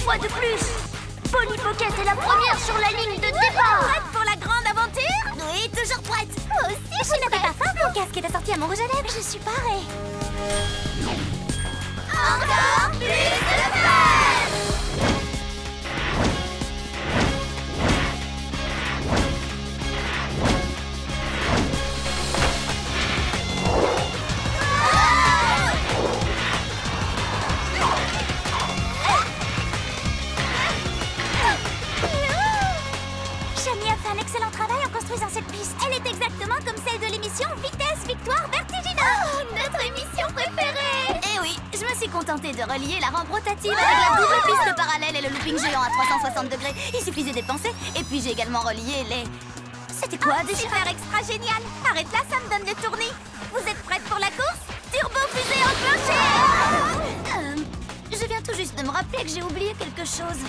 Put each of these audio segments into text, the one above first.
fois de plus. Polly Pocket est la première sur la ligne de départ. Prête pour la grande aventure? Oui, toujours prête. Moi aussi, je n'avais pas faim. Mon casque est assorti à mon rouge à lèvres. Je suis parée. Encore plus de fun! Shani a fait un excellent travail en construisant cette piste. Elle est exactement comme celle de l'émission Vitesse, Victoire, Vertigineuse. Oh, notre émission préférée! Eh oui, je me suis contentée de relier la rampe rotative avec la double piste parallèle et le looping géant à 360 degrés. Il suffisait d'y penser. Et puis j'ai également relié les... C'était quoi déjà? Super extra génial! Arrête là, ça me donne le tournis. Vous êtes prête pour la course? Turbo fusée enclenchée! Je viens tout juste de me rappeler que j'ai oublié quelque chose.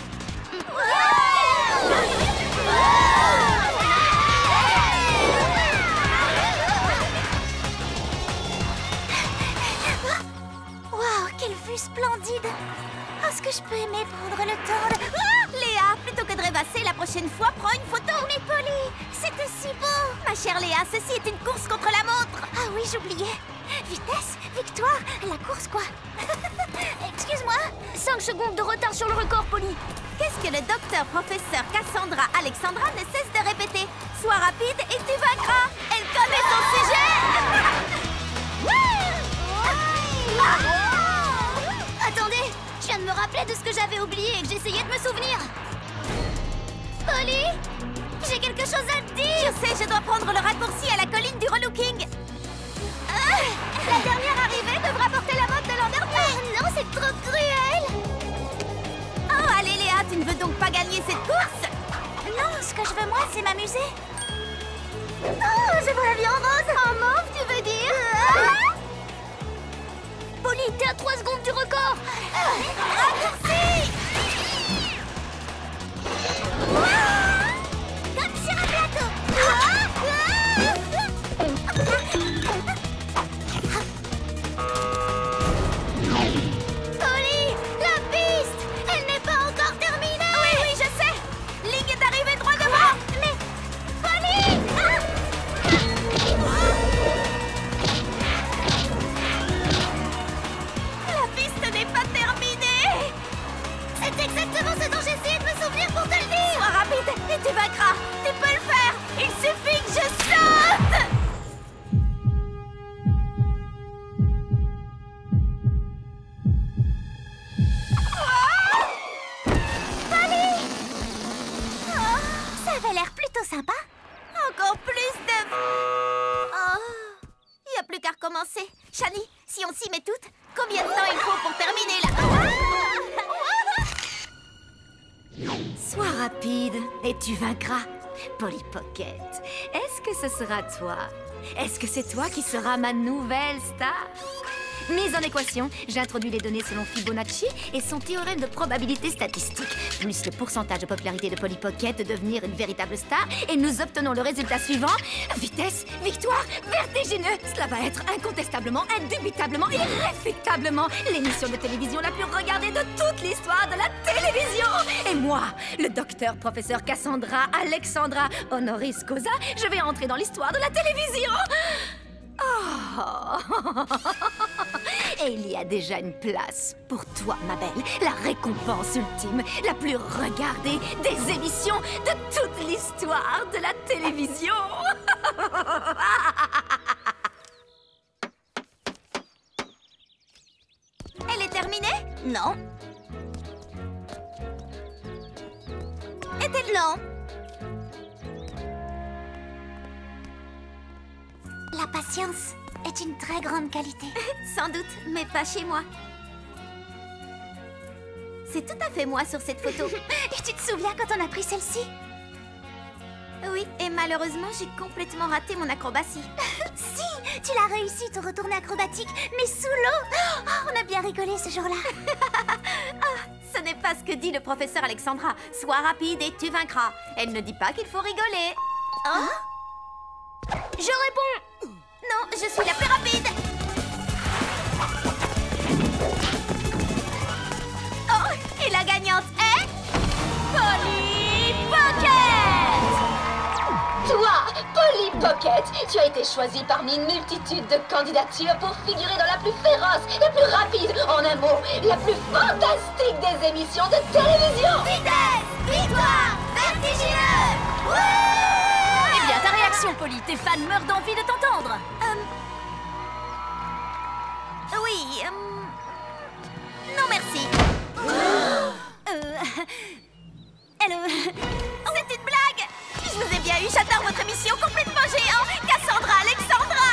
Waouh, quelle vue splendide! Est-ce que je peux aimer prendre le temps de... Léa, plutôt que de rêvasser, la prochaine fois, prends une photo! Mais Polly, c'était si beau! Ma chère Léa, ceci est une course contre la montre! Ah oui, j'oubliais! Vitesse, victoire, la course quoi! Excuse-moi! 5 secondes de retard sur le record, Polly. Qu'est-ce que le docteur professeur Cassandra Alexandra ne cesse de répéter? Sois rapide et tu vaincras! Elle connaît son sujet! Attendez, je viens de me rappeler de ce que j'avais oublié et que j'essayais de me souvenir. Polly, j'ai quelque chose à te dire. Je sais, je dois prendre le raccourci à la colline du relooking. La dernière arrivée devra porter la mode de l'an dernier. Oh non, c'est trop cruel. Oh, allez Léa, tu ne veux donc pas gagner cette course? Non, ce que je veux moi, c'est m'amuser. Oh, je vois la vie en rose. En mauve, tu veux dire? Polly, t'es à 3 secondes du record. Raccourci! Comme sur un plateau. Polly, la piste! Elle n'est pas encore terminée! Oui, oui, je sais! Ligne d'arrivée droit devant! Mais... Polly! La piste n'est pas terminée! C'est exactement ce dont j'essayais de me souvenir pour te le dire! Sois rapide et tu vaincras! Tu peux le faire! Il suffit que je saute! Ça avait l'air plutôt sympa. Encore plus de... Oh, il n'y a plus qu'à recommencer. Shani, si on s'y met toutes, combien de temps il faut pour terminer là? Sois rapide et tu vaincras. Polly Pocket, est-ce que ce sera toi? Est-ce que c'est toi qui seras ma nouvelle star? Mise en équation, j'introduis les données selon Fibonacci et son théorème de probabilité statistique, plus le pourcentage de popularité de Polly Pocket de devenir une véritable star, et nous obtenons le résultat suivant. Vitesse, victoire, vertigineux. Cela va être incontestablement, indubitablement, irréfutablement l'émission de télévision la plus regardée de toute l'histoire de la télévision. Et moi, le docteur professeur Cassandra Alexandra honoris causa, je vais entrer dans l'histoire de la télévision. Oh. Et il y a déjà une place pour toi, ma belle. La récompense ultime, la plus regardée des émissions de toute l'histoire de la télévision. Elle est terminée? Non. Est-elle non? La patience est une très grande qualité. Sans doute, mais pas chez moi. C'est tout à fait moi sur cette photo. Et tu te souviens quand on a pris celle-ci? Oui, et malheureusement, j'ai complètement raté mon acrobatie. Si, tu l'as réussi, ton retourné acrobatique, mais sous l'eau. Oh, on a bien rigolé ce jour-là. Ce n'est pas ce que dit le professeur Alexandra. Sois rapide et tu vaincras. Elle ne dit pas qu'il faut rigoler. Hein? Je réponds. Non, je suis la plus rapide. Oh, et la gagnante est... Pocket, tu as été choisie parmi une multitude de candidatures pour figurer dans la plus féroce, la plus rapide, en un mot, la plus fantastique des émissions de télévision. Vitesse, victoire, vertigineux. Eh bien, ta réaction, Polly. Tes fans meurent d'envie de t'entendre. Oui, non merci. C'est une blague. Je vous ai bien eu, j'adore votre émission complètement géant. Cassandra, Alexandra.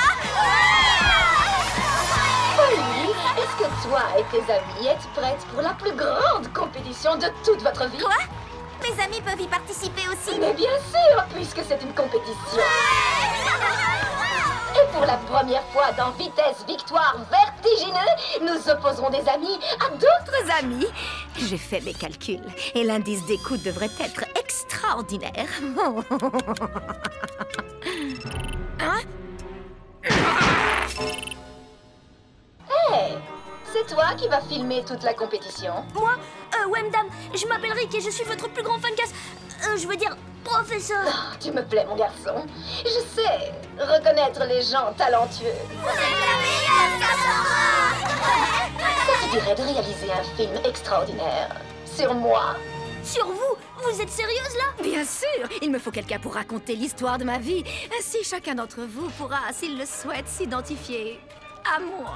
Polly, est-ce que toi et tes amis êtes prêtes pour la plus grande compétition de toute votre vie? Quoi? Mes amis peuvent y participer aussi. Mais bien sûr, puisque c'est une compétition. Et pour la première fois dans Vitesse, Victoire, Vertigineux, nous opposerons des amis à d'autres Amis, j'ai fait mes calculs et l'indice d'écoute devrait être extraordinaire. Hein? Hey, c'est toi qui vas filmer toute la compétition? Moi, ouais, madame, je m'appelle Rick et je suis votre plus grand fan je veux dire, professeur. Oh, tu me plais, mon garçon. Je sais reconnaître les gens talentueux. Vous êtes la meilleure, Cassandra. Ça te dirait de réaliser un film extraordinaire sur moi? Sur vous? Vous êtes sérieuse, là? Bien sûr, il me faut quelqu'un pour raconter l'histoire de ma vie. Ainsi, chacun d'entre vous pourra, s'il le souhaite, s'identifier à moi.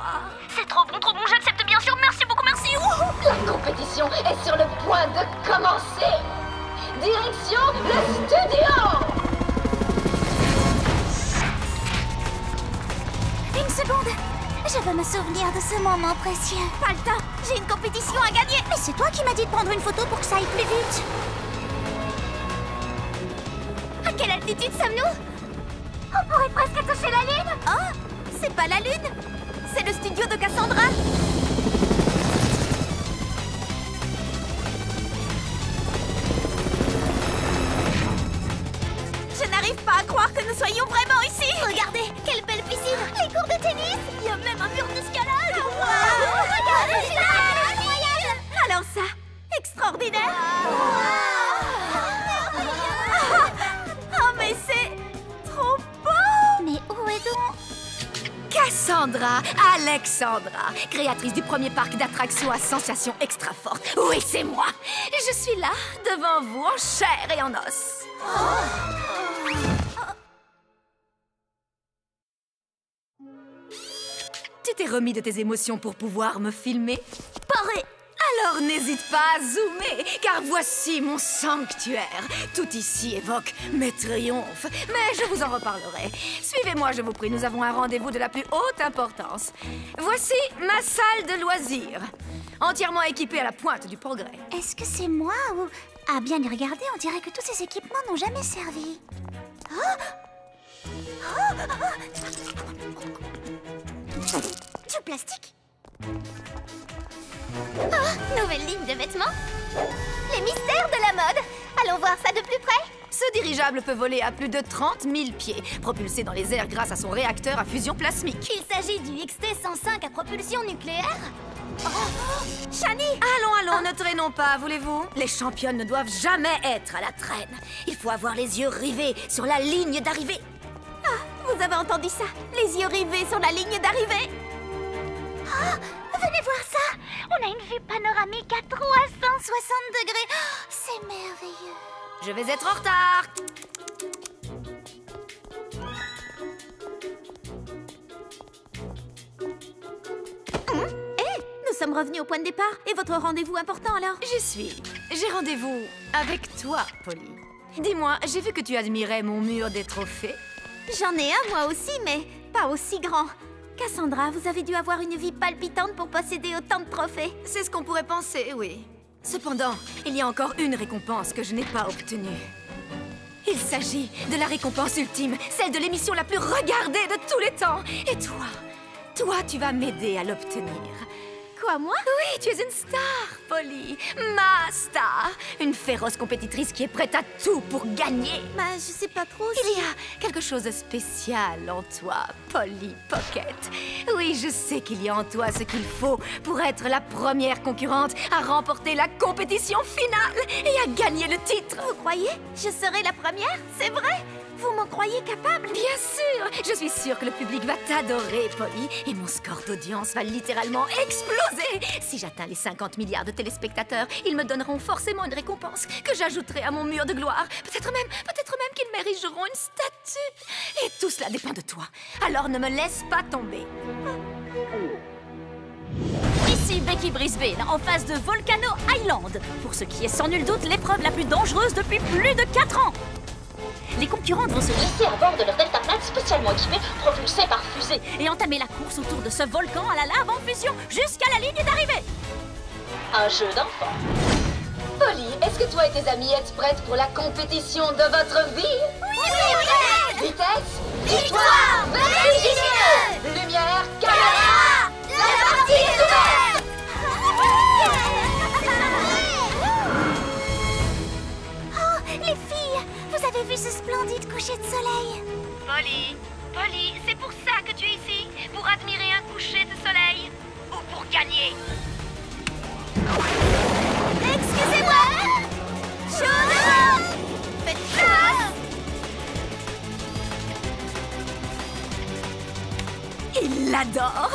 C'est trop bon, j'accepte bien sûr. Merci beaucoup, merci. La compétition est sur le point de commencer. Direction le studio! Une seconde. Je veux me souvenir de ce moment précieux. Pas le temps, j'ai une compétition à gagner. Mais c'est toi qui m'as dit de prendre une photo pour que ça aille plus vite. À quelle altitude sommes-nous? On pourrait presque toucher la lune. Oh, c'est pas la lune, c'est le studio de Cassandra. Je n'arrive pas à croire que nous soyons vraiment ici. Regardez, quelle belle piscine. Les cours de tennis. Il y a même un mur d'escalade. Regardez, c'est incroyable. Alors ça, extraordinaire. Oh, mais c'est trop beau. Mais où est donc Cassandra, Alexandra, créatrice du premier parc d'attractions à sensations extra fortes. Oui, c'est moi. Je suis là, devant vous, en chair et en os. Tu t'es remis de tes émotions pour pouvoir me filmer? Paré. Alors n'hésite pas à zoomer, car voici mon sanctuaire. Tout ici évoque mes triomphes, mais je vous en reparlerai. Suivez-moi, je vous prie, nous avons un rendez-vous de la plus haute importance. Voici ma salle de loisirs, entièrement équipée à la pointe du progrès. Est-ce que c'est moi ou... À bien y regarder, on dirait que tous ces équipements n'ont jamais servi. Du plastique. Oh, nouvelle ligne de vêtements. Les mystères de la mode. Allons voir ça de plus près. Ce dirigeable peut voler à plus de 30 000 pieds, propulsé dans les airs grâce à son réacteur à fusion plasmique. Il s'agit du XT-105 à propulsion nucléaire. Shani! Allons, ne traînons pas, voulez-vous? Les championnes ne doivent jamais être à la traîne. Il faut avoir les yeux rivés sur la ligne d'arrivée. Vous avez entendu ça? Les yeux rivés sur la ligne d'arrivée. Venez voir ça. On a une vue panoramique à 360 degrés. C'est merveilleux. Je vais être en retard. Nous sommes revenus au point de départ. Et votre rendez-vous important alors? J'y suis. J'ai rendez-vous avec toi, Polly. Dis-moi, j'ai vu que tu admirais mon mur des trophées. J'en ai un moi aussi, mais pas aussi grand. Cassandra, vous avez dû avoir une vie palpitante pour posséder autant de trophées. C'est ce qu'on pourrait penser, oui. Cependant, il y a encore une récompense que je n'ai pas obtenue. Il s'agit de la récompense ultime, celle de l'émission la plus regardée de tous les temps. Et toi, tu vas m'aider à l'obtenir. Quoi, moi? Oui, tu es une star, Polly. Ma star. Une féroce compétitrice qui est prête à tout pour gagner. Bah, je sais pas trop si... Il y a quelque chose de spécial en toi, Polly Pocket. Oui, je sais qu'il y a en toi ce qu'il faut pour être la première concurrente à remporter la compétition finale et à gagner le titre. Vous croyez? Je serai la première? C'est vrai? Vous m'en croyez capable? Bien sûr! Je suis sûre que le public va t'adorer, Polly. Et mon score d'audience va littéralement exploser! Si j'atteins les 50 milliards de téléspectateurs, ils me donneront forcément une récompense que j'ajouterai à mon mur de gloire. Peut-être même qu'ils m'érigeront une statue. Et tout cela dépend de toi. Alors ne me laisse pas tomber. Ici Becky Brisbane, en face de Volcano Island. Pour ce qui est sans nul doute l'épreuve la plus dangereuse depuis plus de 4 ans. Les concurrentes vont se Glisser à bord de leur deltaplane spécialement équipé, propulsé par fusée. et entamer la course autour de ce volcan à la lave en fusion jusqu'à la ligne d'arrivée. Un jeu d'enfant. Polly, est-ce que toi et tes amis êtes prêtes pour la compétition de votre vie? Oui! Vitesse! Victoire! Vertigineux! Lumière! Caméra! La partie est ouverte! Oh, les filles, vous avez vu ce splendide coucher de soleil? Polly, c'est pour ça que tu es ici? Pour admirer un coucher de soleil? Ou pour gagner? Excusez-moi! Chaud! Faites place! Il l'adore.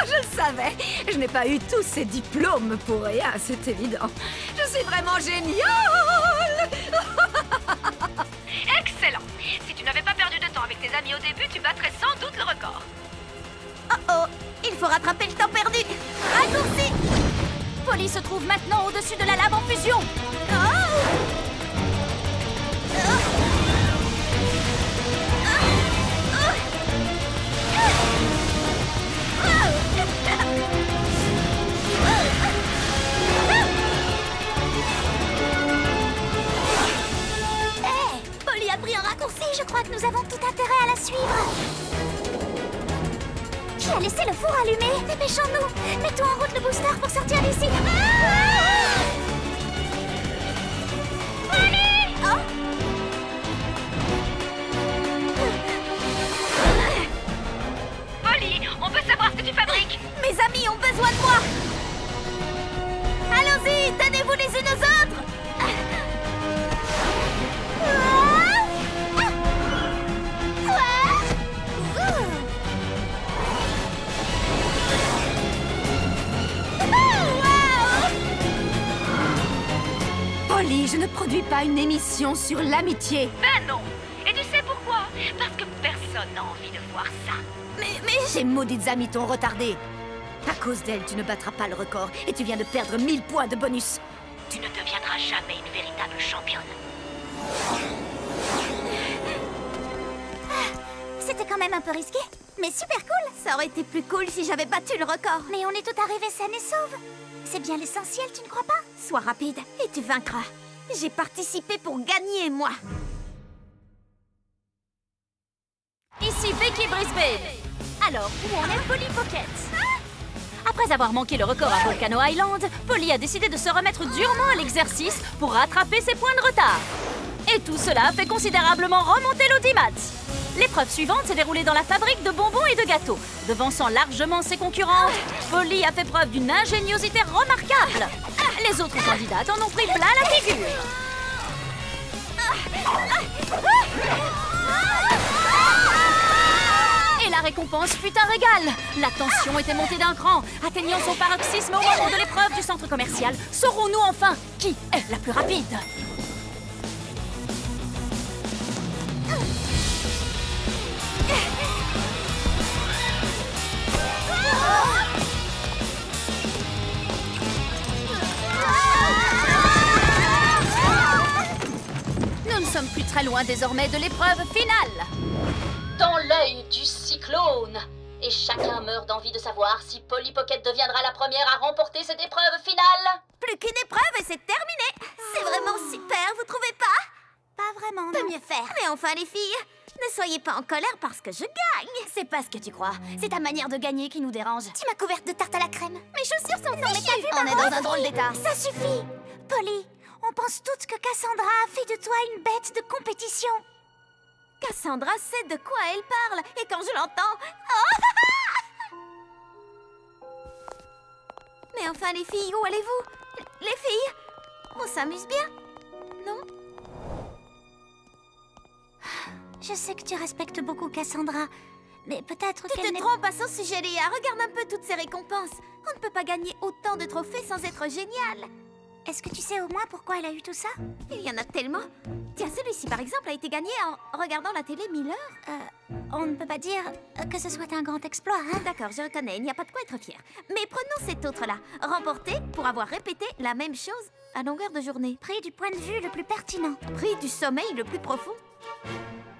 Je le savais. Je n'ai pas eu tous ces diplômes pour rien, c'est évident. Je suis vraiment géniale. Excellent. Si tu n'avais pas perdu de temps avec tes amis au début, tu battrais sans doute le record. Oh oh, il faut rattraper le temps perdu. Raccourci! Polly se trouve maintenant au-dessus de la lave en fusion. Polly a pris un raccourci, je crois que nous avons tout intérêt à la suivre. Qui a laissé le four allumé? Dépêchons-nous! Mettons en route le booster pour sortir d'ici. Oh. Polly, on peut savoir ce que tu fabriques? Mes amis ont besoin de moi. Allons-y, donnez-vous les unes aux autres. Polly, je ne produis pas une émission sur l'amitié. Ben non. Et tu sais pourquoi? Parce que personne n'a envie de voir ça. Mais ces maudites amies t'ont retardé. À cause d'elles, tu ne battras pas le record et tu viens de perdre 1000 points de bonus. Tu ne deviendras jamais une véritable championne. C'était quand même un peu risqué, mais super cool. Ça aurait été plus cool si j'avais battu le record. Mais on est tout arrivé saines et sauves. C'est bien l'essentiel, tu ne crois pas? Sois rapide et tu vaincras. J'ai participé pour gagner, moi. Ici Becky Brisbane. Alors, où en est Polly Pocket? Après avoir manqué le record à Volcano Island, Polly a décidé de se remettre durement à l'exercice pour rattraper ses points de retard. Et tout cela fait considérablement remonter l'audimat. L'épreuve suivante s'est déroulée dans la fabrique de bonbons et de gâteaux. Devançant largement ses concurrentes, Polly a fait preuve d'une ingéniosité remarquable. Les autres candidates en ont pris plein la figure. Et la récompense fut un régal. La tension était montée d'un cran, atteignant son paroxysme au moment de l'épreuve du centre commercial. Saurons-nous enfin qui est la plus rapide? Nous ne sommes plus très loin désormais de l'épreuve finale. Dans l'œil du cyclone. Et chacun meurt d'envie de savoir si Polly Pocket deviendra la première à remporter cette épreuve finale. Plus qu'une épreuve et c'est terminé. C'est vraiment super, vous trouvez pas? Pas vraiment, non. Peut mieux faire. Mais enfin, les filles, ne soyez pas en colère parce que je gagne. C'est pas ce que tu crois. C'est ta manière de gagner qui nous dérange. Tu m'as couverte de tarte à la crème. Mes chaussures sont Non mais t'as vu, on est dans un drôle d'état. Ça suffit. Polly, on pense toutes que Cassandra a fait de toi une bête de compétition. Cassandra sait de quoi elle parle. Et quand je l'entends... Oh. Mais enfin, les filles, où allez-vous? Les filles, on s'amuse bien, non? Je sais que tu respectes beaucoup Cassandra, mais peut-être Tu qu'elle te n'est... trompes à son sujet, Léa. Regarde un peu toutes ces récompenses. On ne peut pas gagner autant de trophées sans être génial. Est-ce que tu sais au moins pourquoi elle a eu tout ça? Il y en a tellement. Tiens, celui-ci, par exemple, a été gagné en regardant la télé 1000 heures. On ne peut pas dire que ce soit un grand exploit, hein? D'accord, je reconnais, il n'y a pas de quoi être fier. Mais prenons cet autre-là. Remporté pour avoir répété la même chose à longueur de journée. Pris du point de vue le plus pertinent. Prix du sommeil le plus profond.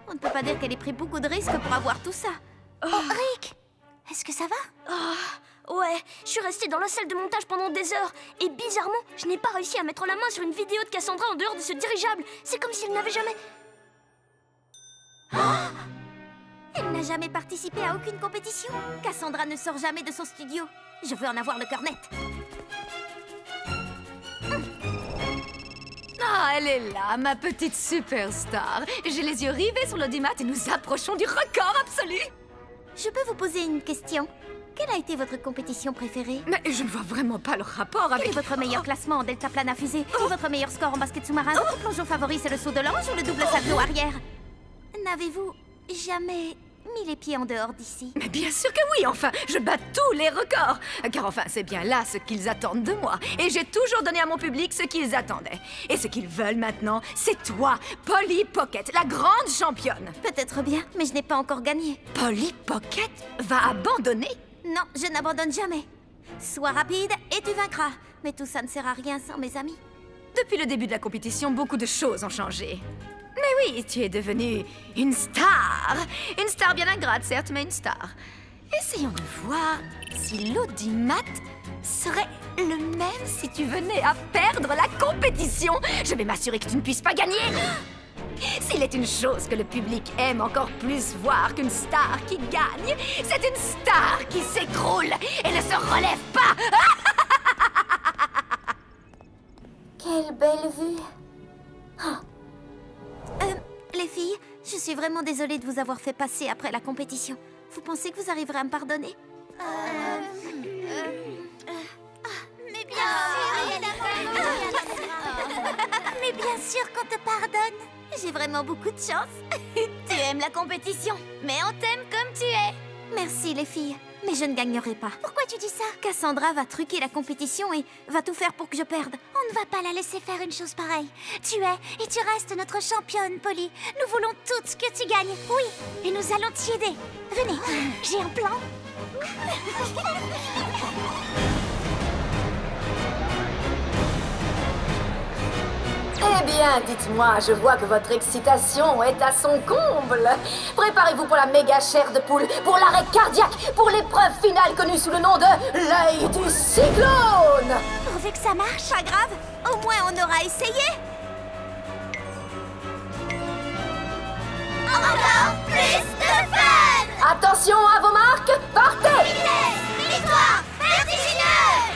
On ne peut pas dire qu'elle ait pris beaucoup de risques pour avoir tout ça. Oh, Rick! Est-ce que ça va? Ouais, je suis restée dans la salle de montage pendant des heures. Et bizarrement, je n'ai pas réussi à mettre la main sur une vidéo de Cassandra en dehors de ce dirigeable. C'est comme si elle n'avait jamais... Elle n'a jamais participé à aucune compétition. Cassandra ne sort jamais de son studio. Je veux en avoir le cœur net. Ah, elle est là, ma petite superstar. J'ai les yeux rivés sur l'audimat et nous approchons du record absolu. Je peux vous poser une question? Quelle a été votre compétition préférée? Mais je ne vois vraiment pas le rapport avec... Quel est votre meilleur classement en deltaplane à fusée? Et votre meilleur score en basket sous-marin? Votre plongeon favori, c'est le saut de l'ange ou le double salto arrière? N'avez-vous jamais mis les pieds en dehors d'ici? Mais bien sûr que oui, enfin, je bats tous les records. Car enfin, c'est bien là ce qu'ils attendent de moi. Et j'ai toujours donné à mon public ce qu'ils attendaient. Et ce qu'ils veulent maintenant, c'est toi, Polly Pocket, la grande championne. Peut-être bien, mais je n'ai pas encore gagné. Polly Pocket va abandonner? Non, je n'abandonne jamais. Sois rapide et tu vaincras. Mais tout ça ne sert à rien sans mes amis. Depuis le début de la compétition, beaucoup de choses ont changé. Mais oui, tu es devenue une star. Une star bien ingrate, certes, mais une star. Essayons de voir si l'audimat serait le même si tu venais à perdre la compétition. Je vais m'assurer que tu ne puisses pas gagner. S'il est une chose que le public aime encore plus voir qu'une star qui gagne, c'est une star qui s'écroule et ne se relève pas. Quelle belle vue. Les filles, je suis vraiment désolée de vous avoir fait passer après la compétition. Vous pensez que vous arriverez à me pardonner? Mais bien sûr! Mais bien sûr qu'on te pardonne! J'ai vraiment beaucoup de chance. Tu aimes la compétition, mais on t'aime comme tu es. Merci les filles, mais je ne gagnerai pas. Pourquoi tu dis ça? Cassandra va truquer la compétition et va tout faire pour que je perde. On ne va pas la laisser faire une chose pareille. Tu es et tu restes notre championne, Polly. Nous voulons toutes que tu gagnes, oui. Et nous allons t'y aider. Venez, j'ai un plan. Eh bien, dites-moi, je vois que votre excitation est à son comble. Préparez-vous pour la méga chair de poule, pour l'arrêt cardiaque, pour l'épreuve finale connue sous le nom de l'œil du cyclone. Pourvu que ça marche. Pas grave, au moins on aura essayé. Encore plus de fun! Attention à vos marques, partez! Victoire vertigineuse!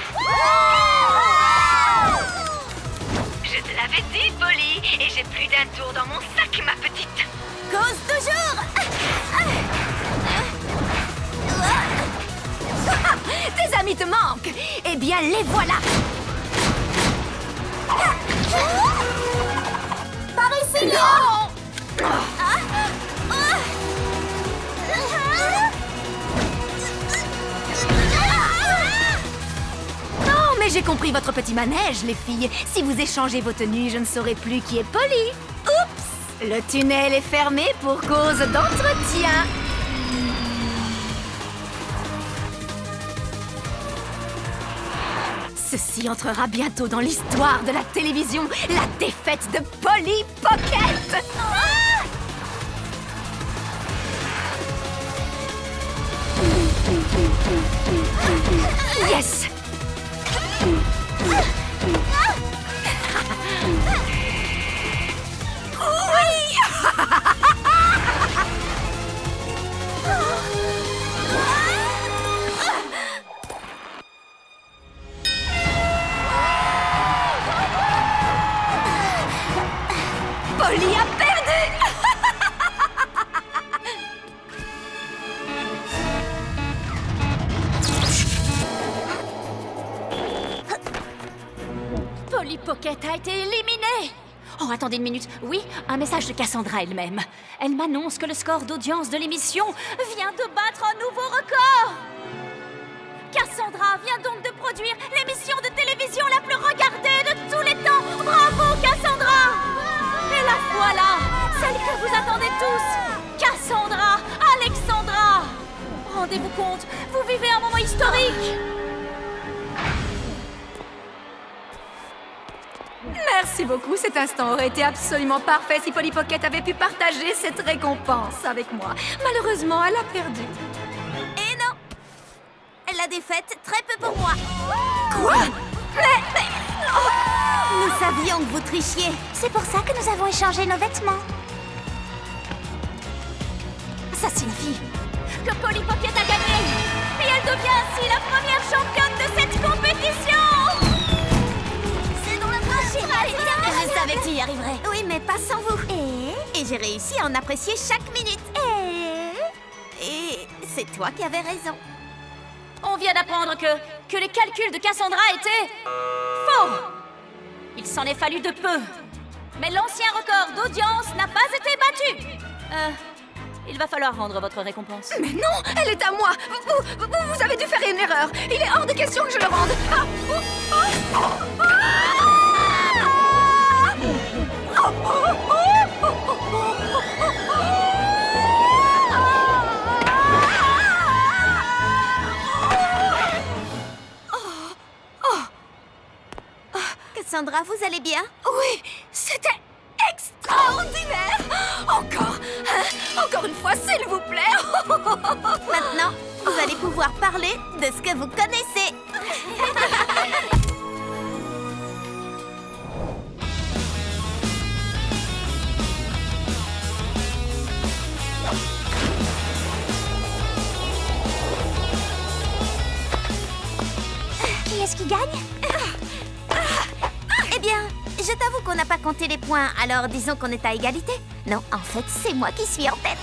Je te l'avais dit, Polly, et j'ai plus d'un tour dans mon sac, ma petite. Cause toujours. Tes amis te manquent. Eh bien, les voilà. Par ici, Léon. Non, mais j'ai compris votre petit manège, les filles. Si vous échangez vos tenues, je ne saurai plus qui est Polly. Oups! Le tunnel est fermé pour cause d'entretien. Ceci entrera bientôt dans l'histoire de la télévision, la défaite de Polly Pocket. Yes! Polly a perdu! Polly Pocket a été éliminée! Oh, attendez une minute. Oui, un message de Cassandra elle-même. Elle m'annonce que le score d'audience de l'émission vient de battre un nouveau record. Cassandra vient donc de produire l'émission de télévision la plus regardée de tous les temps. Bravo, Cassandra! Et la voilà, celle que vous attendez tous. Cassandra Alexandra! Rendez-vous compte, vous vivez un moment historique. Merci beaucoup, cet instant aurait été absolument parfait si Polly Pocket avait pu partager cette récompense avec moi. Malheureusement, elle a perdu. Et non! La défaite, très peu pour moi. Quoi? Nous savions que vous trichiez. C'est pour ça que nous avons échangé nos vêtements. Ça signifie que Polly Pocket a gagné. Et elle devient ainsi la première championne de cette compétition. C'est dans la machine. Je savais que tu y arriverais. Oui, mais pas sans vous. Et j'ai réussi à en apprécier chaque minute. Et c'est toi qui avais raison. On vient d'apprendre que les calculs de Cassandra étaient faux. Il s'en est fallu de peu. Mais l'ancien record d'audience n'a pas été battu. Il va falloir rendre votre récompense. Mais non, elle est à moi. Vous avez dû faire une erreur. Il est hors de question que je le rende. Cassandra, vous allez bien? Oui, c'était extraordinaire. Encore une fois, s'il vous plaît. Maintenant, vous allez pouvoir parler de ce que vous connaissez. Qui est-ce qui gagne? Eh bien, je t'avoue qu'on n'a pas compté les points, alors disons qu'on est à égalité. Non, en fait, c'est moi qui suis en tête.